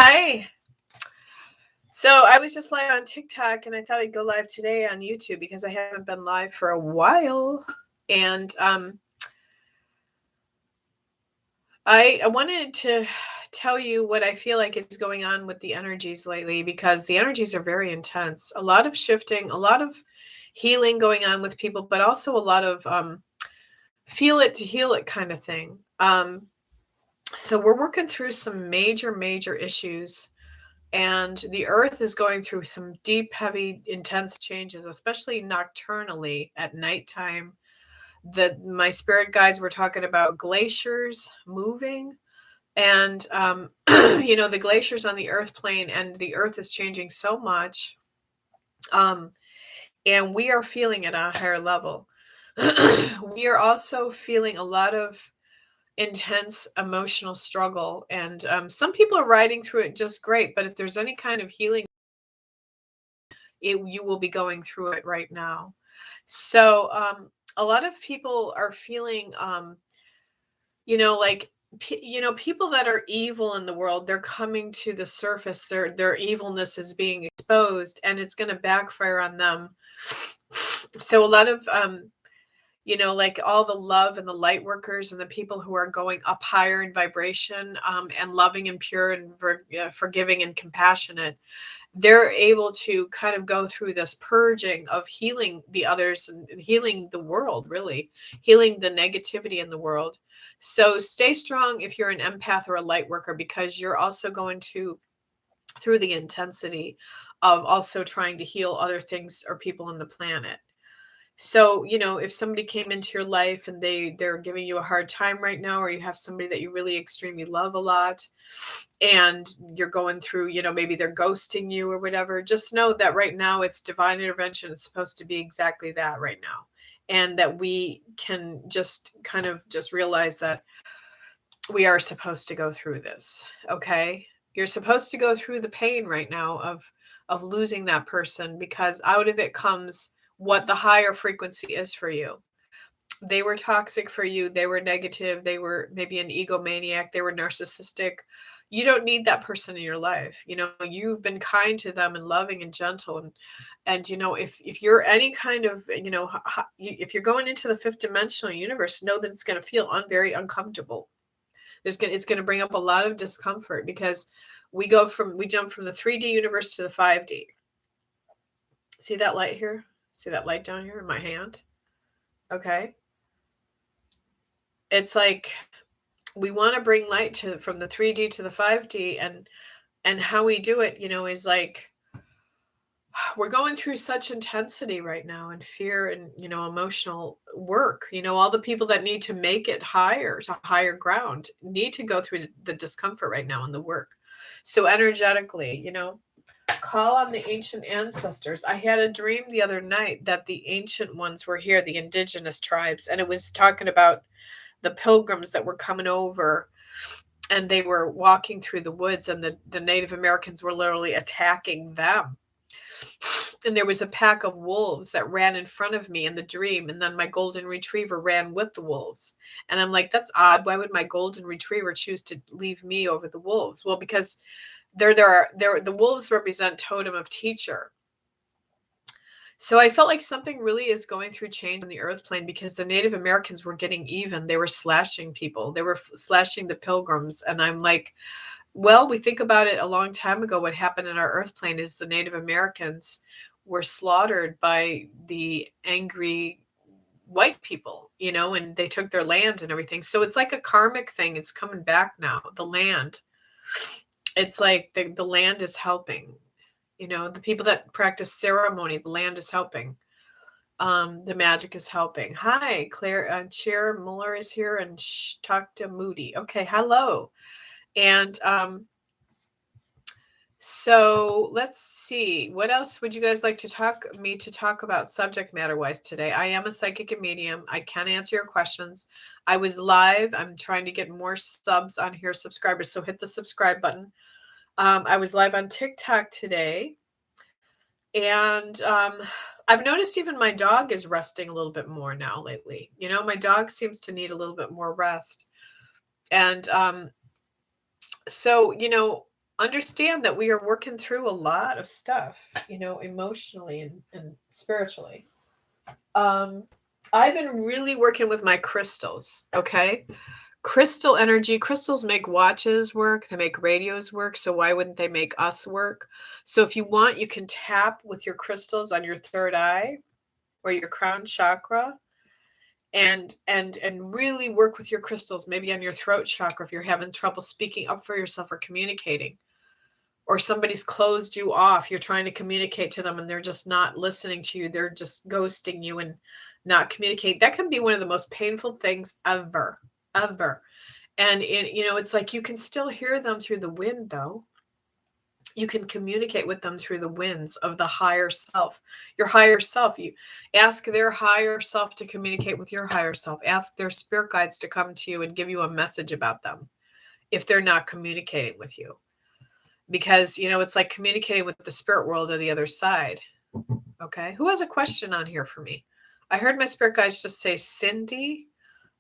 Hi. So I was just live on TikTok and I thought I'd go live today on YouTube because I haven't been live for a while. And I wanted to tell you what I feel like is going on with the energies lately because the energies are very intense. A lot of shifting, a lot of healing going on with people, but also a lot of feel it to heal it kind of thing. So we're working through some major issues. And the earth is going through some deep, heavy, intense changes, especially nocturnally at nighttime. My spirit guides were talking about glaciers moving, and the glaciers on the earth plane, and the earth is changing so much, um, and we are feeling it on a higher level. We are also feeling a lot of intense emotional struggle, and some people are riding through it just great. But if there's any kind of healing, you will be going through it right now. So a lot of people are feeling, like people that are evil in the world, they're coming to the surface. Their evilness is being exposed, and it's going to backfire on them. So a lot of like all the love and the light workers and the people who are going up higher in vibration, and loving and pure and forgiving and compassionate, they're able to kind of go through this purging of healing the others and healing the world, really healing the negativity in the world. So stay strong if you're an empath or a light worker, because you're also going to through the intensity of also trying to heal other things or people on the planet. So, if somebody came into your life and they're giving you a hard time right now, or you have somebody that you really extremely love a lot, and you're going through, maybe they're ghosting you or whatever, just know that right now it's divine intervention. It's supposed to be exactly that right now. And that we can just kind of just realize that we are supposed to go through this. Okay. You're supposed to go through the pain right now of losing that person, because out of it comes what the higher frequency is for you. They were toxic for you. They were negative. They were maybe an egomaniac. They were narcissistic. You don't need that person in your life. You've been kind to them and loving and gentle. And if you're any kind of, if you're going into the fifth dimensional universe, know that it's going to feel very uncomfortable. It's going to bring up a lot of discomfort, because we jump from the 3D universe to the 5D. See that light here? See that light down here in my hand? Okay. It's like we want to bring light to from the 3D to the 5D, and how we do it, is like we're going through such intensity right now, and fear, and emotional work. All the people that need to make it higher to higher ground need to go through the discomfort right now in the work. So energetically, call on the ancient ancestors. I had a dream the other night that the ancient ones were here, the indigenous tribes, and it was talking about the pilgrims that were coming over, and they were walking through the woods, and the Native Americans were literally attacking them. And there was a pack of wolves that ran in front of me in the dream, and then my golden retriever ran with the wolves. And I'm like, that's odd. Why would my golden retriever choose to leave me over the wolves? Well, because the wolves represent totem of teacher. So I felt like something really is going through change on the earth plane, because the Native Americans were getting even. They were slashing people. They were slashing the pilgrims. And I'm like, well, we think about it a long time ago. What happened in our earth plane is the Native Americans were slaughtered by the angry white people, and they took their land and everything. So it's like a karmic thing. It's coming back now. The land. It's like the land is helping. The people that practice ceremony, the land is helping. The magic is helping. Hi, Claire. Chair Muller is here, and talk to Moody. Okay, hello. And so let's see. What else would you guys like to talk about subject matter wise today? I am a psychic and medium. I can answer your questions. I was live. I'm trying to get more subs on here, subscribers. So hit the subscribe button. I was live on TikTok today. And I've noticed even my dog is resting a little bit more now lately. My dog seems to need a little bit more rest. And so, understand that we are working through a lot of stuff, emotionally and spiritually. I've been really working with my crystals, okay? Crystal energy, crystals make watches work, they make radios work, so why wouldn't they make us work? So if you want, you can tap with your crystals on your third eye or your crown chakra and really work with your crystals, maybe on your throat chakra if you're having trouble speaking up for yourself or communicating. Or somebody's closed you off, you're trying to communicate to them and they're just not listening to you, they're just ghosting you and not communicate. That can be one of the most painful things ever, ever. And it's like you can still hear them through the wind, though. You can communicate with them through the winds of the higher self. Your higher self, you ask their higher self to communicate with your higher self. Ask their spirit guides to come to you and give you a message about them if they're not communicating with you. Because, it's like communicating with the spirit world or the other side. Okay. Who has a question on here for me? I heard my spirit guides just say Cindy,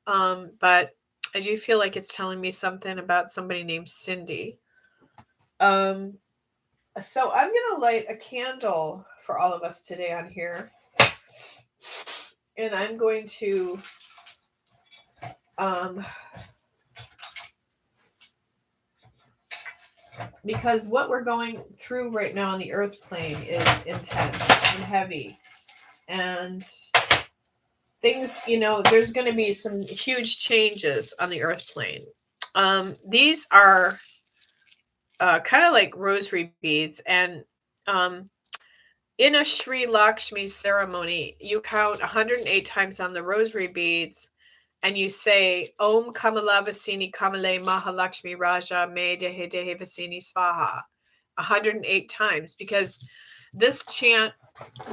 but I do feel like it's telling me something about somebody named Cindy. So I'm going to light a candle for all of us today on here. And I'm going to because what we're going through right now on the earth plane is intense and heavy. And things, there's going to be some huge changes on the earth plane. These are kind of like rosary beads. And in a Sri Lakshmi ceremony, you count 108 times on the rosary beads. And you say, Om Kamala Vasini Kamale Mahalakshmi Raja Me Dehe Dehe Vasini Svaha 108 times, because this chant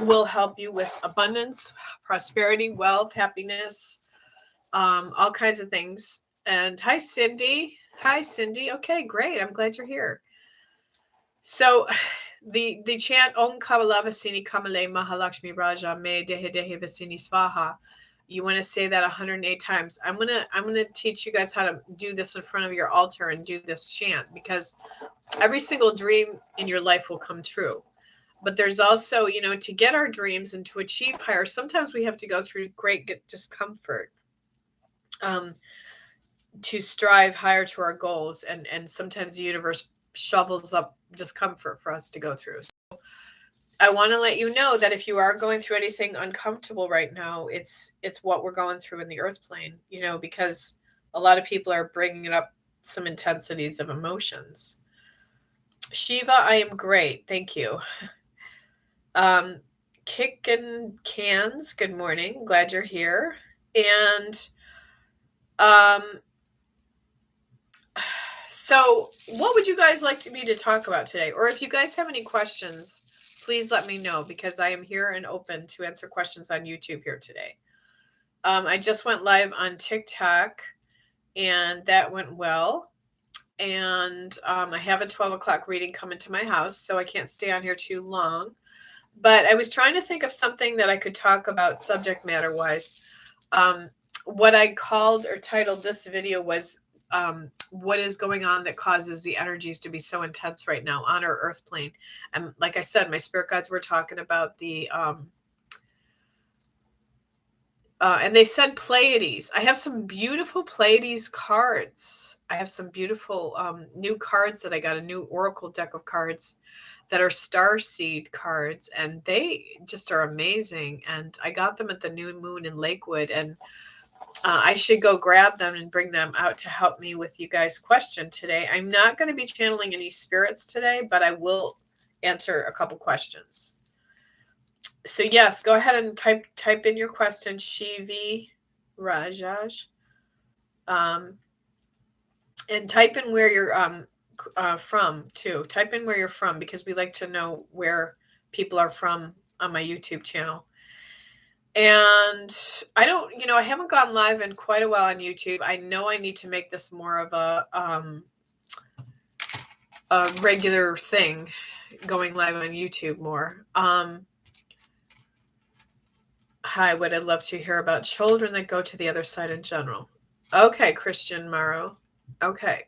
will help you with abundance, prosperity, wealth, happiness, all kinds of things. And hi, Cindy. Hi, Cindy. Okay, great. I'm glad you're here. So the chant Om Kamala Vasini Kamale Mahalakshmi Raja Me Dehe Dehe Vasini Svaha. You want to say that 108 times. I'm gonna teach you guys how to do this in front of your altar and do this chant, because every single dream in your life will come true. But there's also, to get our dreams and to achieve higher, sometimes we have to go through great discomfort to strive higher to our goals. And sometimes the universe shovels up discomfort for us to go through. I want to let you know that if you are going through anything uncomfortable right now, it's what we're going through in the earth plane, because a lot of people are bringing up some intensities of emotions. Shiva, I am great. Thank you. Kick and Cans, good morning. Glad you're here. And so what would you guys like me to talk about today? Or if you guys have any questions, please let me know, because I am here and open to answer questions on YouTube here today. I just went live on TikTok and that went well. And I have a 12 o'clock reading coming to my house, so I can't stay on here too long. But I was trying to think of something that I could talk about subject matter wise. What I called or titled this video was what is going on that causes the energies to be so intense right now on our earth plane. And like I said, my spirit guides were talking about the and they said Pleiades. I have some beautiful Pleiades cards. I have some beautiful new cards that I got, a new Oracle deck of cards that are starseed cards, and they just are amazing. And I got them at the new moon in Lakewood, and I should go grab them and bring them out to help me with you guys' question today. I'm not going to be channeling any spirits today, but I will answer a couple questions. So yes, go ahead and type in your question, Shivi Rajaj, and type in where you're from too. Type in where you're from, because we like to know where people are from on my YouTube channel. And I don't, I haven't gone live in quite a while on YouTube. I know I need to make this more of a regular thing, going live on YouTube more. Hi, would I love to hear about children that go to the other side in general? Okay, Christian Morrow. Okay.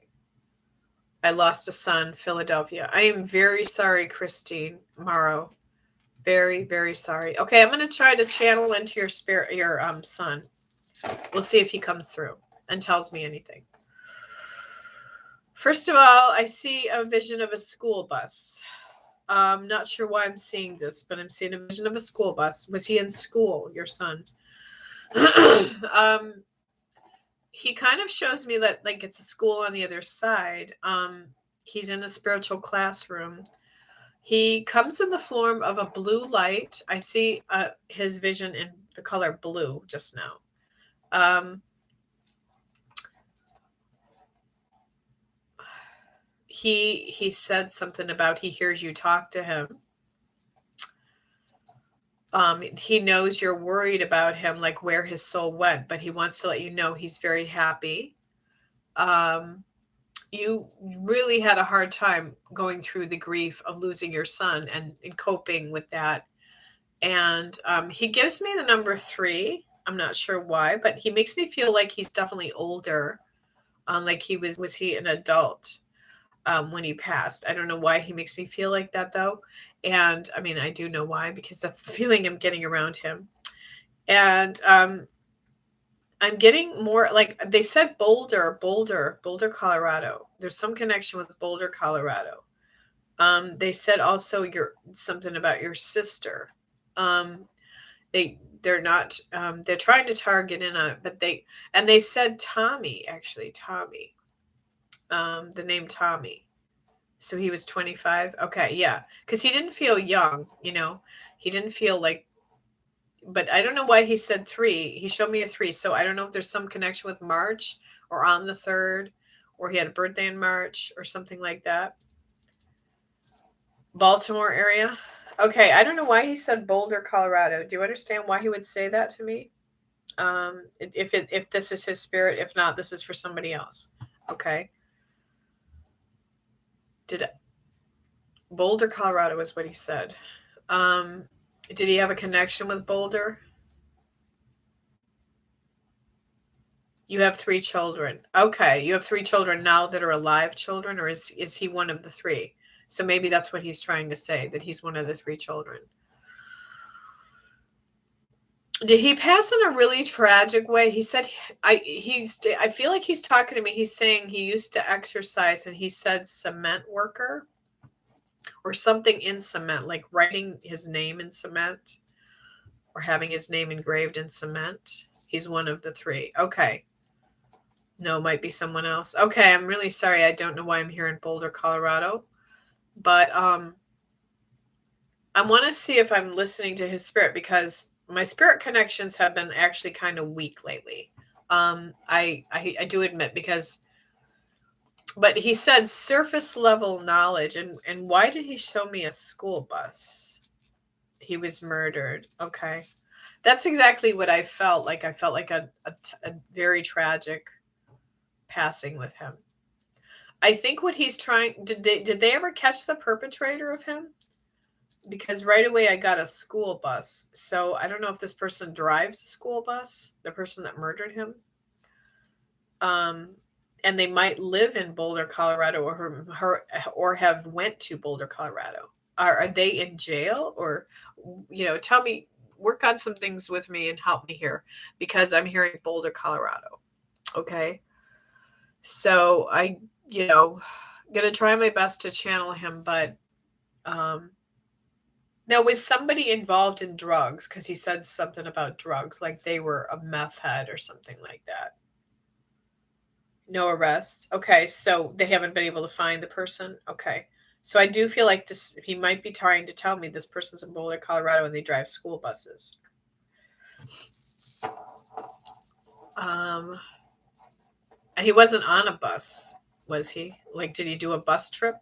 I lost a son, Philadelphia. I am very sorry, Christine Morrow. Very, very sorry. Okay, I'm going to try to channel into your spirit, your son. We'll see if he comes through and tells me anything. First of all, I see a vision of a school bus. I'm not sure why I'm seeing this, but I'm seeing a vision of a school bus. Was he in school, your son? He kind of shows me that like it's a school on the other side. He's in a spiritual classroom. He comes in the form of a blue light. I see his vision in the color blue just now. He said something about he hears you talk to him. He knows you're worried about him, like where his soul went, but he wants to let you know he's very happy. You really had a hard time going through the grief of losing your son and coping with that. And he gives me the number 3. I'm not sure why, but he makes me feel like he's definitely older. Like he was he an adult when he passed? I don't know why he makes me feel like that though. And I mean, I do know why, because that's the feeling I'm getting around him. And I'm getting more like they said Boulder, Colorado. There's some connection with Boulder, Colorado. They said also something about your sister. They're not they're trying to target in on it, but they said Tommy, actually Tommy. The name Tommy. So he was 25. Okay, yeah, because he didn't feel young, He didn't feel like, but I don't know why he said 3. He showed me a 3, so I don't know if there's some connection with March or on the 3rd, or he had a birthday in March or something like that. Baltimore area. Okay, I don't know why he said Boulder, Colorado. Do you understand why he would say that to me? If this is his spirit, if not, this is for somebody else. Okay. Boulder, Colorado is what he said. Did he have a connection with Boulder? You have 3 children. Okay, you have 3 children now that are alive children, or is he one of the 3? So maybe that's what he's trying to say, that he's one of the 3 children. Did he pass in a really tragic way? He said, I feel like he's talking to me. He's saying he used to exercise, and he said cement worker or something in cement, like writing his name in cement or having his name engraved in cement. He's one of the 3. Okay. No, it might be someone else. Okay, I'm really sorry. I don't know why I'm here in Boulder, Colorado. But I want to see if I'm listening to his spirit, because my spirit connections have been actually kind of weak lately. I do admit, but he said surface level knowledge, and why did he show me a school bus? He was murdered. Okay. That's exactly what I felt like. I felt like a very tragic passing with him. I think what he's trying, did they ever catch the perpetrator of him? Because right away I got a school bus. So I don't know if this person drives the school bus, the person that murdered him. And they might live in Boulder, Colorado, or have went to Boulder, Colorado. Are they in jail, or tell me, work on some things with me and help me here, because I'm hearing Boulder, Colorado. Okay. So I, gonna try my best to channel him, but now, was somebody involved in drugs? Because he said something about drugs, like they were a meth head or something like that. No arrests. Okay, so they haven't been able to find the person. Okay, so I do feel like this. He might be trying to tell me this person's in Boulder, Colorado, and they drive school buses. And he wasn't on a bus, was he? Like, did he do a bus trip?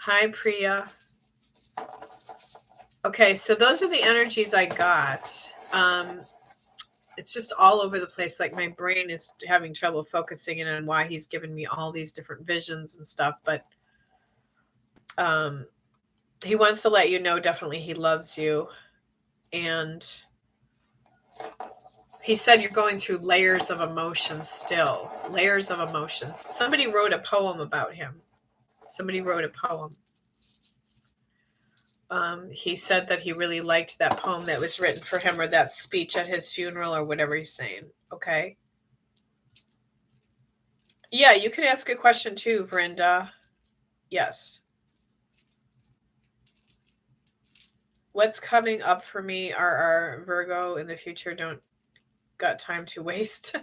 Hi, Priya. Okay, so those are the energies I got. It's just all over the place. Like, my brain is having trouble focusing in on why he's given me all these different visions and stuff. But he wants to let you know definitely he loves you. And He said you're going through layers of emotions still. Layers of emotions. Somebody wrote a poem about him. Somebody wrote a poem. He said that he really liked that poem that was written for him, or that speech at his funeral, or whatever he's saying. Okay. Yeah, you can ask a question too, Verinda. Yes. What's coming up for me are Virgo in the future. Don't got time to waste.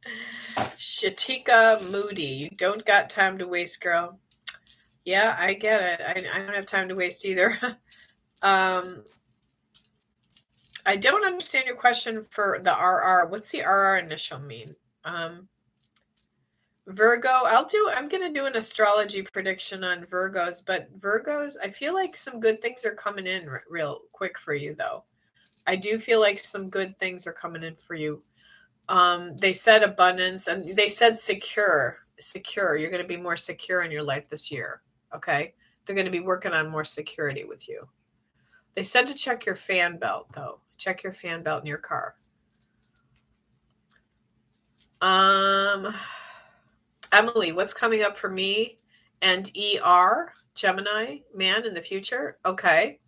Shatika Moody, you don't got time to waste, girl. Yeah, I get it. I don't have time to waste either. I don't understand your question for the RR. What's the RR initial mean? Virgo, I'm going to do an astrology prediction on Virgos, but Virgos, I feel like some good things are coming in real quick for you, though. I do feel like some good things are coming in for you. They said abundance, and they said secure. You're going to be more secure in your life this year. Okay. They're going to be working on more security with you. They said to check your fan belt, though. Check your fan belt in your car. Emily, what's coming up for me and ER, Gemini man in the future? Okay.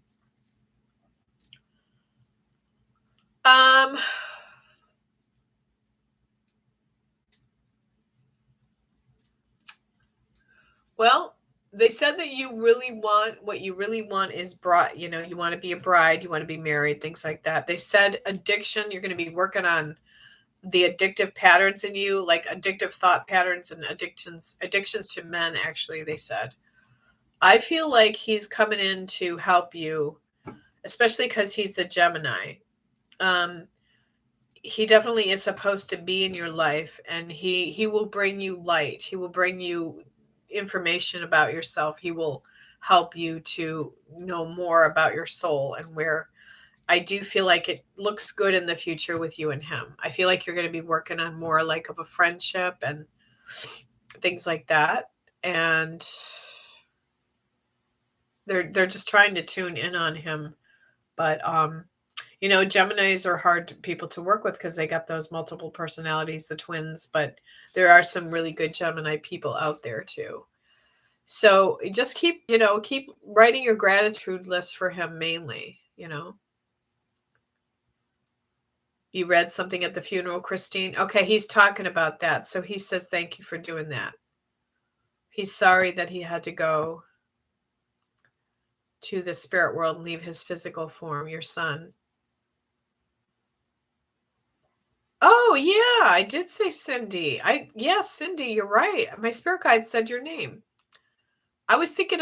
Well, they said that what you really want is bride, you want to be a bride, you want to be married, things like that. They said addiction, you're going to be working on the addictive patterns in you, like addictive thought patterns and addictions to men, actually, they said. I feel like he's coming in to help you, especially because he's the Gemini. He definitely is supposed to be in your life, and he will bring you light. He will bring you information about yourself. He will help you to know more about your soul, and where I do feel like it looks good in the future with you and him. I feel like you're going to be working on more like of a friendship and things like that. And they're just trying to tune in on him. But Geminis are hard people to work with because they got those multiple personalities, the twins, but there are some really good Gemini people out there too. So just keep writing your gratitude list for him mainly. You read something at the funeral, Christine? Okay, he's talking about that. So he says, thank you for doing that. He's sorry that he had to go to the spirit world and leave his physical form, your son. Oh, yeah, I did say Cindy. Cindy, you're right. My spirit guide said your name. I was thinking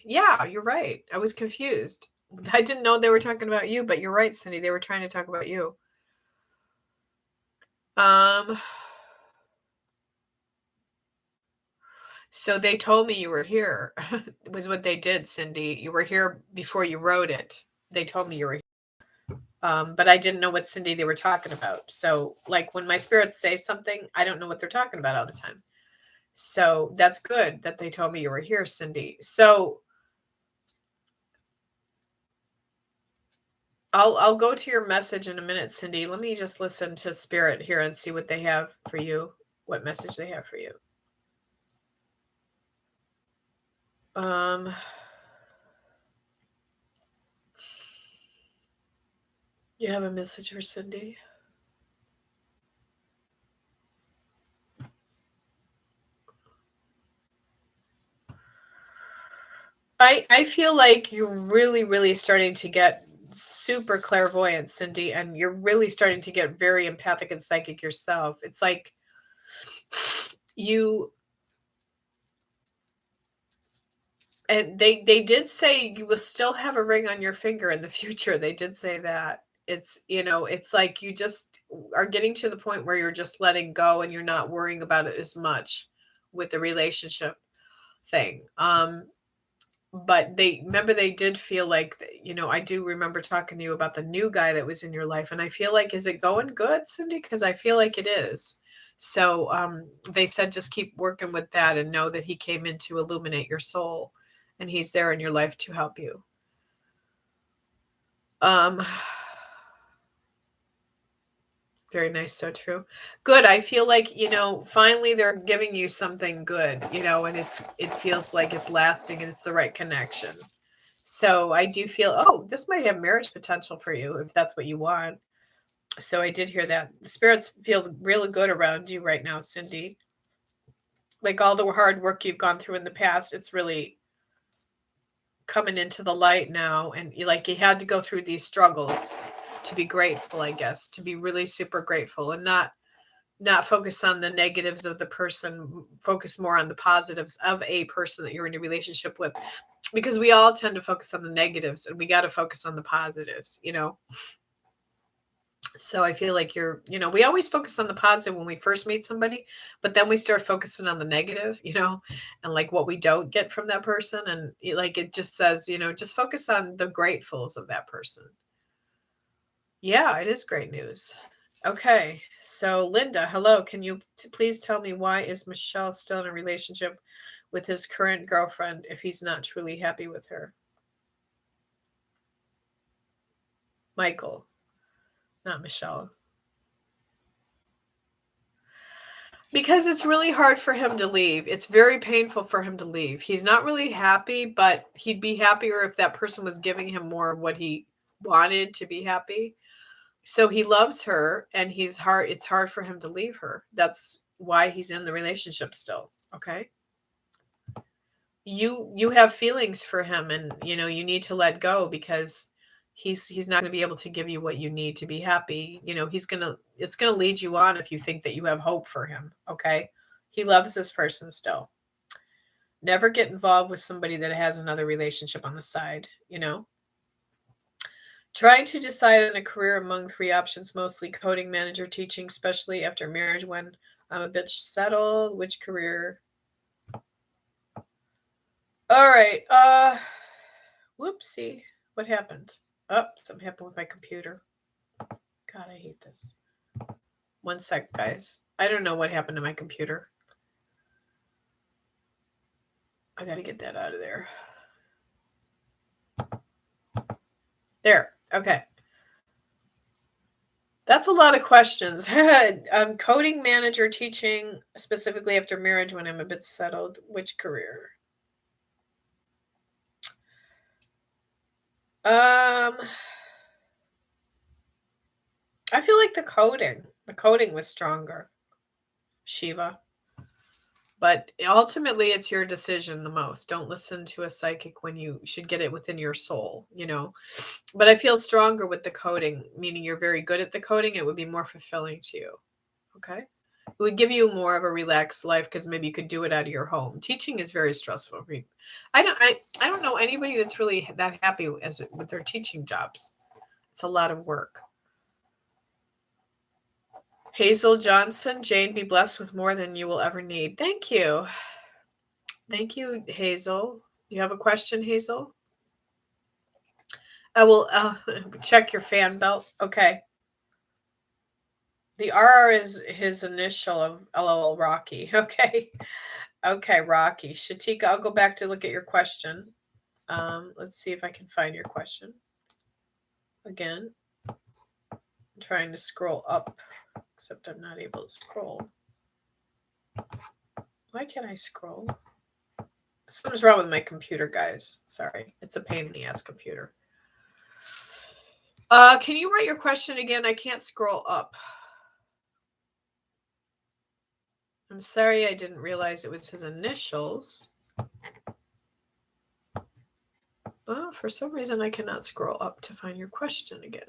yeah, you're right. I was confused. I didn't know they were talking about you, but you're right, Cindy. They were trying to talk about you. So they told me you were here, was what they did, Cindy. You were here before you wrote it. They told me you were here. But I didn't know what Cindy they were talking about. So, like, when my spirits say something, I don't know what they're talking about all the time. So that's good that they told me you were here, Cindy. So I'll go to your message in a minute, Cindy. Let me just listen to Spirit here and see what they have for you, what message they have for you. You have a message for Cindy? I feel like you're really, really starting to get super clairvoyant, Cindy, and you're really starting to get very empathic and psychic yourself. It's like and they did say you will still have a ring on your finger in the future. They did say that. It's like you just are getting to the point where you're just letting go and you're not worrying about it as much with the relationship thing. But they did feel like, I do remember talking to you about the new guy that was in your life, and I feel like, is it going good, Cindy? Because I feel like it is. So they said just keep working with that and know that he came in to illuminate your soul, and he's there in your life to help you. Very nice. So true. Good. I feel like, finally they're giving you something good, and it feels like it's lasting and it's the right connection. So I do feel, oh, this might have marriage potential for you if that's what you want. So I did hear that. The spirits feel really good around you right now, Cindy. Like all the hard work you've gone through in the past, it's really coming into the light now. And you had to go through these struggles to be grateful, I guess, to be really super grateful and not focus on the negatives of the person, focus more on the positives of a person that you're in a relationship with, because we all tend to focus on the negatives and we got to focus on the positives. So I feel like we always focus on the positive when we first meet somebody, but then we start focusing on the negative, and like what we don't get from that person. And it just says, just focus on the gratefuls of that person. Yeah, it is great news. Okay. So Linda, hello. Can you please tell me, why is Michelle still in a relationship with his current girlfriend if he's not truly happy with her? Michael, not Michelle. Because it's really hard for him to leave. It's very painful for him to leave. He's not really happy, but he'd be happier if that person was giving him more of what he wanted to be happy. So he loves her and it's hard for him to leave her. That's why he's in the relationship still. Okay. You have feelings for him, and you need to let go, because he's not going to be able to give you what you need to be happy. It's going to lead you on if you think that you have hope for him. Okay. He loves this person still. Never get involved with somebody that has another relationship on the side. Trying to decide on a career among three options, mostly coding, manager, teaching, especially after marriage when I'm a bit settled. Which career? All right. Whoopsie. What happened? Oh, something happened with my computer. God, I hate this. One sec, guys. I don't know what happened to my computer. I gotta get that out of there. There. Okay. That's a lot of questions. Coding, manager, teaching, specifically after marriage when I'm a bit settled. Which career? I feel like the coding was stronger, Shiva. But ultimately, it's your decision the most. Don't listen to a psychic when you should get it within your soul, But I feel stronger with the coding, meaning you're very good at the coding. It would be more fulfilling to you. Okay. It would give you more of a relaxed life because maybe you could do it out of your home. Teaching is very stressful. I don't know anybody that's really that happy with their teaching jobs. It's a lot of work. Hazel Johnson, Jane, be blessed with more than you will ever need. Thank you. Thank you, Hazel. You have a question, Hazel? I will check your fan belt. Okay. The R is his initial of LOL Rocky. Okay. Okay, Rocky. Shatika, I'll go back to look at your question. Let's see if I can find your question. Again, I'm trying to scroll up, except I'm not able to scroll. Why can't I scroll? Something's wrong with my computer, guys. Sorry. It's a pain in the ass computer. Can you write your question again? I can't scroll up. I'm sorry, I didn't realize it was his initials. Well, for some reason, I cannot scroll up to find your question again.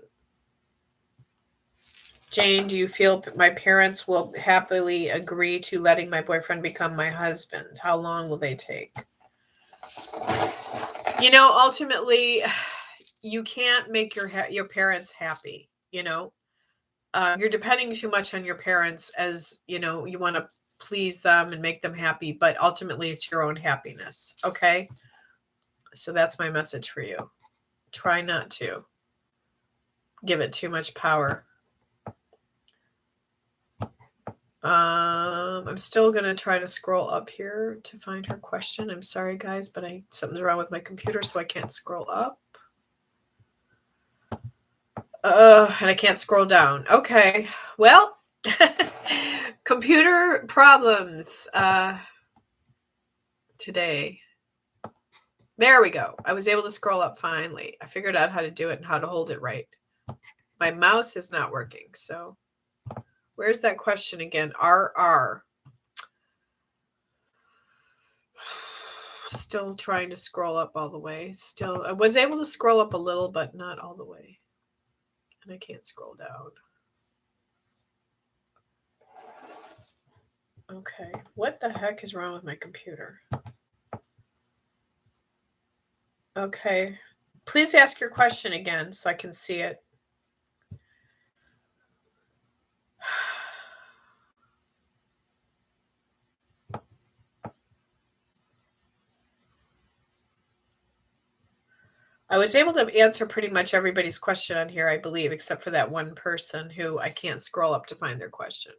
Jane, do you feel my parents will happily agree to letting my boyfriend become my husband? How long will they take? Ultimately, you can't make your parents happy. You're depending too much on your parents, as you want to please them and make them happy, but ultimately it's your own happiness. Okay. So that's my message for you. Try not to give it too much power. I'm still going to try to scroll up here to find her question. I'm sorry, guys, but something's wrong with my computer, so I can't scroll up. And I can't scroll down. Okay. Well, computer problems today. There we go. I was able to scroll up finally. I figured out how to do it and how to hold it right. My mouse is not working. So where's that question again? RR. Still trying to scroll up all the way. Still, I was able to scroll up a little, but not all the way. And I can't scroll down. Okay. What the heck is wrong with my computer? Okay. Please ask your question again so I can see it. I was able to answer pretty much everybody's question on here, I believe, except for that one person who I can't scroll up to find their question.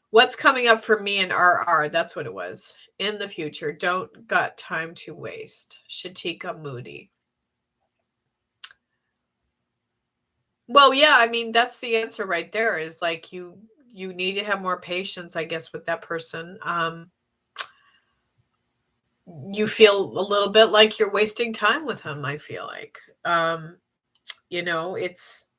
What's coming up for me in RR? That's what it was. In the future, don't got time to waste. Shatika Moody. Well, yeah, I mean, that's the answer right there is like you need to have more patience, I guess, with that person. You feel a little bit like you're wasting time with him, I feel like. It's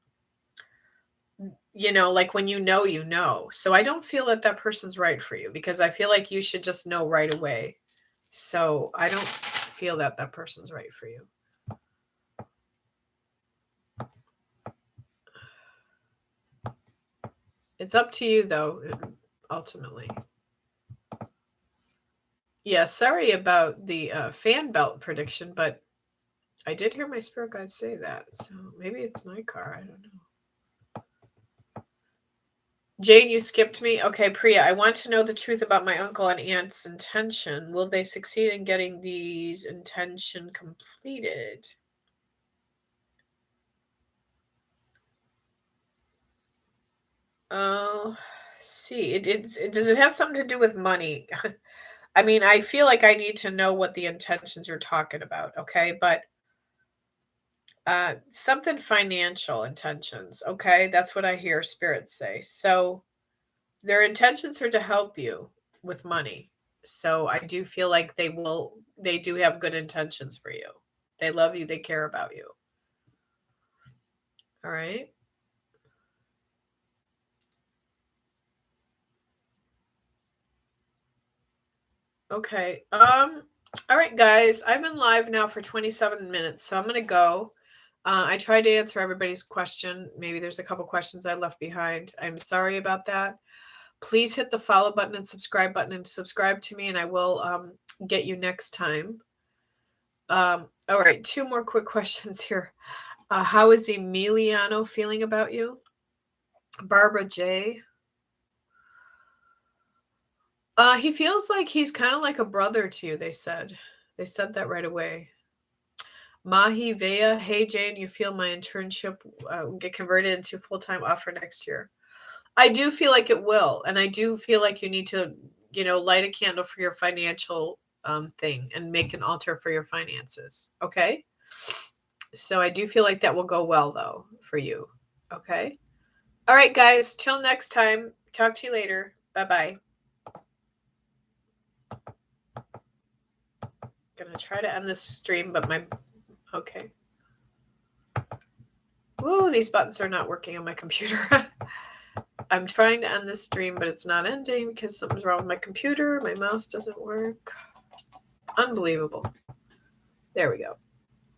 like when you know. So I don't feel that that person's right for you because I feel like you should just know right away. So I don't feel that that person's right for you. It's up to you, though, ultimately. Yeah, sorry about the fan belt prediction, but I did hear my spirit guide say that. So maybe it's my car. I don't know. Jane, you skipped me. Okay, Priya, I want to know the truth about my uncle and aunt's intention. Will they succeed in getting these intention completed? See, does it have something to do with money? I mean, I feel like I need to know what the intentions you're talking about, okay? But something financial intentions, okay? That's what I hear spirits say. So their intentions are to help you with money. So I do feel like they do have good intentions for you. They love you, they care about you. All right. Okay. All right, guys. I've been live now for 27 minutes, so I'm gonna go. I tried to answer everybody's question. Maybe there's a couple questions I left behind. I'm sorry about that. Please hit the follow button and subscribe to me, and I will get you next time. All right, two more quick questions here. How is Emiliano feeling about you? Barbara J. He feels like he's kind of like a brother to you, they said. They said that right away. Mahi Vea, hey Jane, you feel my internship get converted into full-time offer next year? I do feel like it will, and I do feel like you need to, light a candle for your financial thing and make an altar for your finances. Okay, so I do feel like that will go well though for you. Okay, all right, guys. Till next time. Talk to you later. Bye bye. Gonna try to end this stream, but okay. Whoa, these buttons are not working on my computer. I'm trying to end this stream, but it's not ending because something's wrong with my computer. My mouse doesn't work. Unbelievable. There we go.